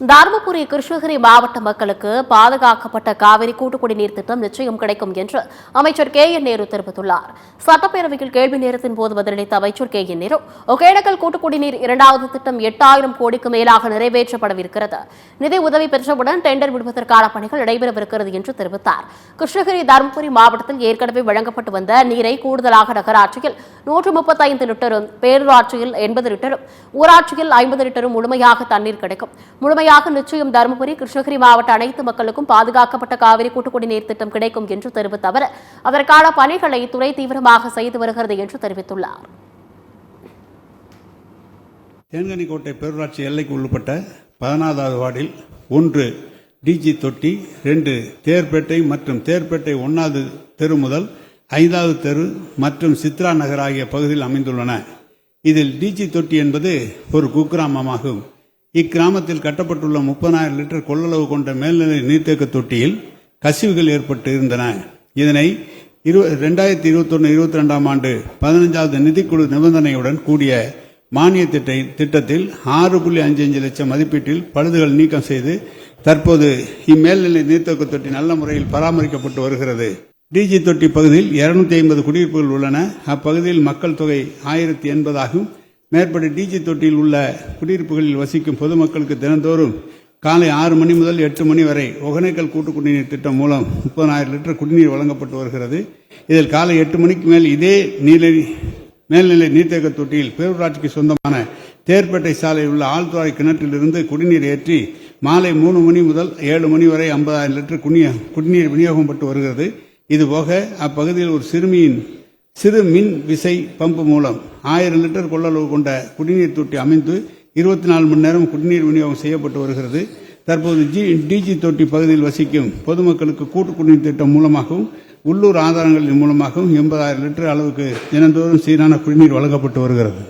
தருமபுரி கிருஷ்ணகிரி மாவட்ட மக்களுக்கு பாதுகாக்கப்பட்ட காவிரி கூட்டு குடிநீர் திட்டம் நிச்சயம் கிடைக்கும் என்று அமைச்சர் கே என் நேரு தெரிவித்துள்ளார். சட்டப்பேரவையில் கேள்வி நேரத்தின் போது பதிலளித்த அமைச்சர் கே என் நேரு, ஒகேனக்கல் கூட்டு குடிநீர் இரண்டாவது திட்டம் 8000 கோடிக்கு மேலாக நிறைவேற்றப்படவிருக்கிறது. நிதி உதவி பெற்றவுடன் டெண்டர் விடுவதற்கான பணிகள் நடைபெறவிருக்கிறது என்று தெரிவித்தார். கிருஷ்ணகிரி தருமபுரி மாவட்டத்தில் ஏற்கனவே வழங்கப்பட்டு வந்த நீரை கூடுதலாக நகராட்சியில் 135 லிட்டரும், பேரூராட்சியில் 80 லிட்டரும், ஊராட்சியில் 50 லிட்டரும் முழுமையாக தண்ணீர் கிடைக்கும். நிச்சயம் தருமபுரி கிருஷ்ணகிரி மாவட்ட அனைத்து மக்களுக்கும் பாதுகாக்கப்பட்ட காவிரி கூட்டு குடிநீர் திட்டம் கிடைக்கும் என்று தெரிவித்த அவர், அதற்கான பணிகளை துறை தீவிரமாக செய்து வருகிறது என்று தெரிவித்துள்ளார். தேன்கனிக்கோட்டை பேரூராட்சி எல்லைக்கு உட்பட்ட 14வது வார்டில் 1 டிஜி தொட்டி, 2 தேர்பேட்டை மற்றும் தேர்பேட்டை 1வது தெரு முதல் 5வது தெரு மற்றும் சித்ரா நகர் ஆகிய பகுதியில் அமைந்துள்ளன. இதில் டிஜி தொட்டி என்பது ஒரு குக்கிராமமாகும். இக்கிராமத்தில் கட்டப்பட்டுள்ள 30,000 லிட்டர் கொள்ளளவு கொண்ட மேல்நிலை நீர்த்தேக்க தொட்டியில் கசிவுகள் ஏற்பட்டு இருந்தன. இதனை 2021-22 ஆண்டு 15வது நிதிக்குழு நிபந்தனையுடன் கூடிய மானிய திட்டத்தில் 6.55 லட்சம் மதிப்பீட்டில் பழுதுகள் நீக்கம் செய்து தற்போது இம்மேல்நிலை நீர்த்தேக்க தொட்டி நல்ல முறையில் பராமரிக்கப்பட்டு வருகிறது. டிஜி தொட்டி பகுதியில் 250 குடியிருப்புகள் உள்ளன. அப்பகுதியில் மக்கள் தொகை 1080 ஆகும். மேற்படி டிஜி தொட்டியில் உள்ள குடியிருப்புகளில் வசிக்கும் பொதுமக்களுக்கு தினந்தோறும் காலை 6 மணி முதல் 8 மணி வரை ஒகேனக்கல் கூட்டு குடிநீர் திட்டம் மூலம் 30,000 லிட்டர் குடிநீர் வழங்கப்பட்டு வருகிறது. இதில் காலை 8 மணிக்கு மேல் இதே மேல்நிலை நீர்த்தேக்க தொட்டியில் பேரூராட்சிக்கு சொந்தமான தேர்பேட்டை சாலையில் உள்ள ஆழ்துறை கிணற்றிலிருந்து குடிநீர் ஏற்றி மாலை 3 மணி முதல் 7 மணி வரை 50,000 லிட்டர் குடிநீர் விநியோகப்பட்டு வருகிறது. இதுபோக அப்பகுதியில் ஒரு சிறு மின் விசை பம்பு மூலம் 1000 லிட்டர் கொள்ளளவு கொண்ட குடிநீர் தொட்டி அமைந்து 24 மணி நேரம் குடிநீர் விநியோகம் செய்யப்பட்டு வருகிறது. தற்போது டிஜி தொட்டி பகுதியில் வசிக்கும் பொதுமக்களுக்கு கூட்டு குடிநீர் திட்டம் மூலமாகவும் உள்ளூர் ஆதாரங்களின் மூலமாகவும் 80,000 லிட்டர் அளவுக்கு தினந்தோறும் சீரான குடிநீர் வழங்கப்பட்டு வருகிறது.